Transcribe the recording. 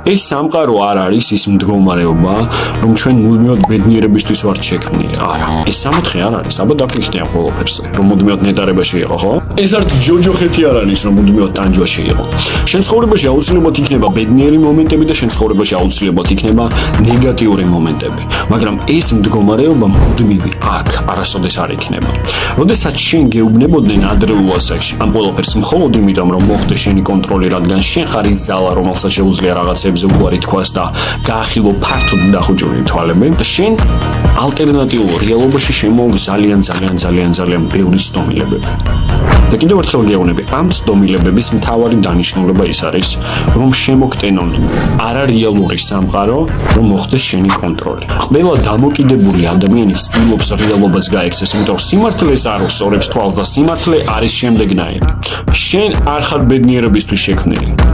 ეს სამყარო არ არის ის მდგომარეობა, რომ ჩვენ მუდმივად ბედნიერებისთვის ვართ შექმნილი. არა, ეს სამოთხე არ არის. აბა დაფიქრდიან ყველაფერზე, რომ მუდმივად ნეტარებაში იყო, ხო? ეს არ ჯოჯოხეთი არ არის, რომ მუდმივად ტანჯვაში იყო. შენ ცხოვრებაში აუცილებლად იქნება ბედნიერი მომენტები და შენ ცხოვრებაში აუცილებლად იქნება ნეგატიური მომენტები. მაგრამ ეს მდგომარეობა მუდმივი აქ არასოდეს არ იქნება. როდესაც შენ გეუბნებოდნენ ადრეულ ასაკში ამ ყველაფერს მხოლოდ იმიტომ, რომ მოხდეს შენი კონტროლი, რადგან შენ ხარ ის ზალა, რომელსაც შეუძლია რაღაცებზე უარი თქვას და გაახილო ფართოდ დახუჭული თვალები და შენ ალტერნატიულ რეალობაში შემოგვი ძალიან ბევრი ცდომილებები. და კიდევ ერთხელ გეუბნები, ამ ცდომილებების მთავარი დანიშნულება ის არის, რომ შემოგტენონ არარეალური სამყარო, რომ მოხდეს შენი კონტროლი. ყველა დამოკიდებული ადამიანი ცდილობს რეალობას გაექცეს, იმიტომ რომ სიმართლეს არ უსწორებს თვალს და სიმართლე არის შემდეგნაირი. შენ არ ხარ ბედნიერებისთვის შექმნილი.